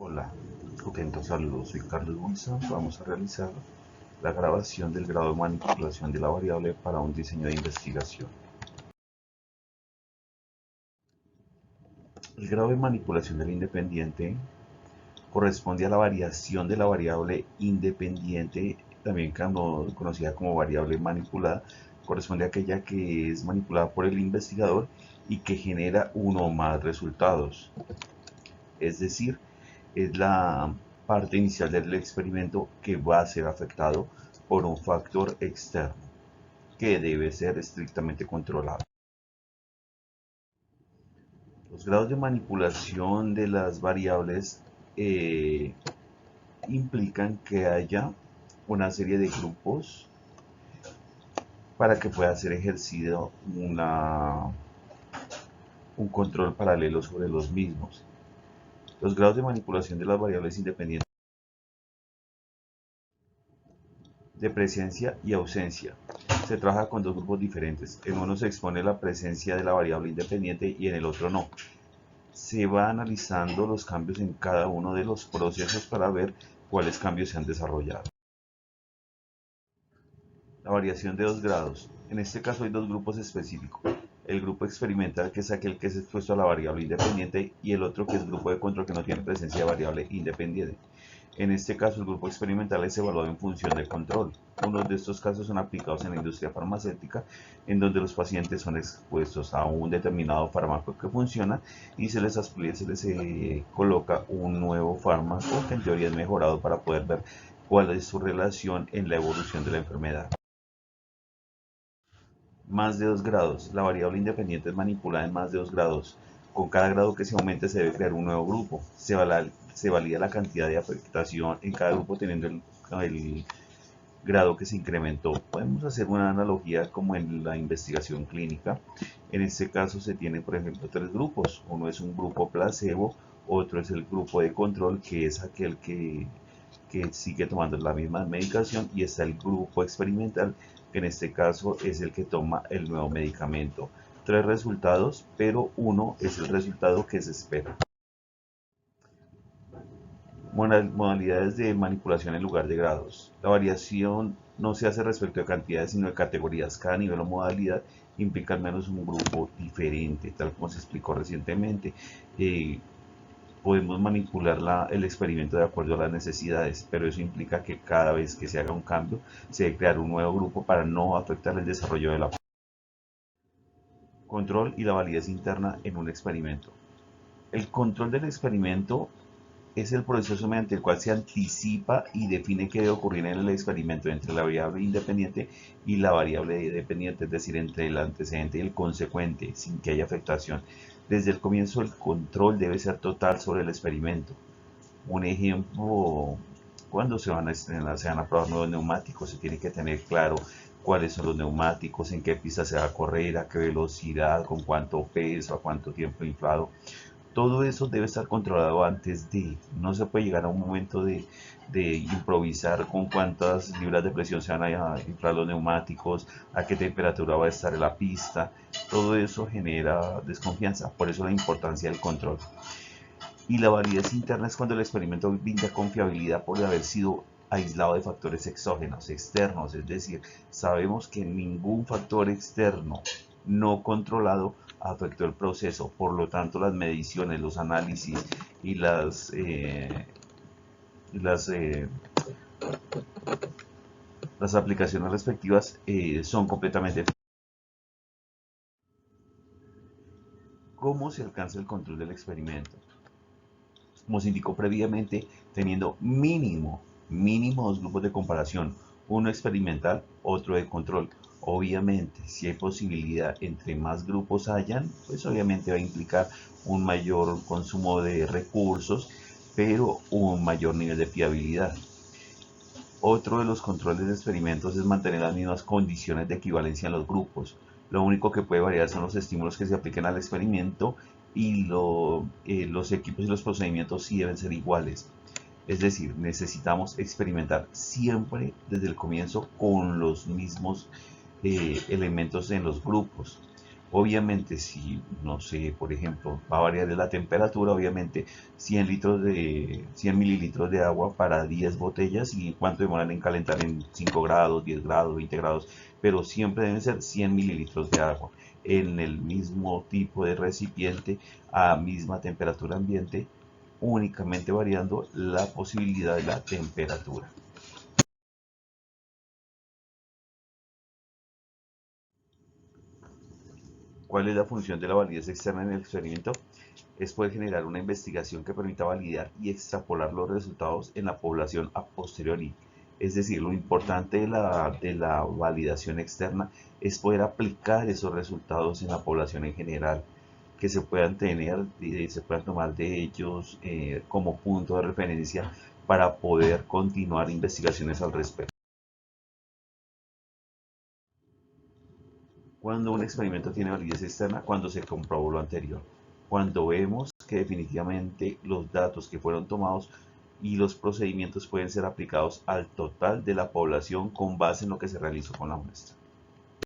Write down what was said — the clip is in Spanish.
Hola, atentos saludos, soy Carlos Wilson. Vamos a realizar la grabación del grado de manipulación de la variable para un diseño de investigación. El grado de manipulación del independiente corresponde a la variación de la variable independiente, también conocida como variable manipulada. Corresponde a aquella que es manipulada por el investigador y que genera uno o más resultados. Es decir, es la parte inicial del experimento que va a ser afectado por un factor externo que debe ser estrictamente controlado. Los grados de manipulación de las variables eh, implican que haya una serie de grupos para que pueda ser ejercido un control paralelo sobre los mismos. Los grados de manipulación de las variables independientes de presencia y ausencia. Se trabaja con dos grupos diferentes. En uno se expone la presencia de la variable independiente y en el otro no. Se va analizando los cambios en cada uno de los procesos para ver cuáles cambios se han desarrollado. La variación de dos grados. En este caso hay dos grupos específicos. El grupo experimental, que es aquel que es expuesto a la variable independiente, y el otro que es grupo de control, que no tiene presencia de variable independiente. En este caso, el grupo experimental es evaluado en función de control. Uno de estos casos son aplicados en la industria farmacéutica, en donde los pacientes son expuestos a un determinado fármaco que funciona y se les coloca un nuevo fármaco que en teoría es mejorado para poder ver cuál es su relación en la evolución de la enfermedad. Más de 2 grados. La variable independiente es manipulada en más de 2 grados. Con cada grado que se aumente se debe crear un nuevo grupo. Se valida la cantidad de afectación en cada grupo teniendo el grado que se incrementó. Podemos hacer una analogía como en la investigación clínica. En este caso se tienen, por ejemplo, tres grupos. Uno es un grupo placebo, otro es el grupo de control, que es aquel que sigue tomando la misma medicación, y está el grupo experimental, que en este caso es el que toma el nuevo medicamento. Tres resultados, pero uno es el resultado que se espera. Modalidades de manipulación en lugar de grados. La variación no se hace respecto de cantidades, sino de categorías. Cada nivel o modalidad implica al menos un grupo diferente, tal como se explicó recientemente. Podemos manipular el experimento de acuerdo a las necesidades, pero eso implica que cada vez que se haga un cambio, se debe crear un nuevo grupo para no afectar el desarrollo de la control y la validez interna en un experimento. El control del experimento es el proceso mediante el cual se anticipa y define qué debe ocurrir en el experimento entre la variable independiente y la variable dependiente, es decir, entre el antecedente y el consecuente, sin que haya afectación. Desde el comienzo, el control debe ser total sobre el experimento. Un ejemplo, cuando se van a probar nuevos neumáticos, se tiene que tener claro cuáles son los neumáticos, en qué pista se va a correr, a qué velocidad, con cuánto peso, a cuánto tiempo inflado. Todo eso debe estar controlado antes de. No se puede llegar a un momento de improvisar con cuántas libras de presión se van a inflar los neumáticos, a qué temperatura va a estar en la pista. Todo eso genera desconfianza, por eso la importancia del control. Y la validez interna es cuando el experimento brinda confiabilidad por haber sido aislado de factores exógenos, externos, es decir, sabemos que ningún factor externo no controlado afectó el proceso, por lo tanto las mediciones, los análisis y las, eh, las aplicaciones respectivas son completamente. ¿Cómo se alcanza el control del experimento? Como se indicó previamente, teniendo mínimo dos grupos de comparación, uno experimental, otro de control. Obviamente, si hay posibilidad entre más grupos hayan, pues obviamente va a implicar un mayor consumo de recursos, pero un mayor nivel de fiabilidad. Otro de los controles de experimentos es mantener las mismas condiciones de equivalencia en los grupos. Lo único que puede variar son los estímulos que se apliquen al experimento, y los equipos y los procedimientos sí deben ser iguales. Es decir, necesitamos experimentar siempre desde el comienzo con los mismos elementos en los grupos. Obviamente, si, no sé, por ejemplo, va a variar la temperatura, obviamente 100 mililitros de agua para 10 botellas y cuánto demoran en calentar en 5 grados, 10 grados, 20 grados, pero siempre deben ser 100 mililitros de agua en el mismo tipo de recipiente a misma temperatura ambiente, únicamente variando la posibilidad de la temperatura. ¿Cuál es la función de la validez externa en el experimento? Es poder generar una investigación que permita validar y extrapolar los resultados en la población a posteriori. Es decir, lo importante de la validación externa es poder aplicar esos resultados en la población en general, que se puedan tener y se puedan tomar de ellos como punto de referencia para poder continuar investigaciones al respecto. Cuando un experimento tiene validez externa, cuando se comprobó lo anterior, cuando vemos que definitivamente los datos que fueron tomados y los procedimientos pueden ser aplicados al total de la población con base en lo que se realizó con la muestra.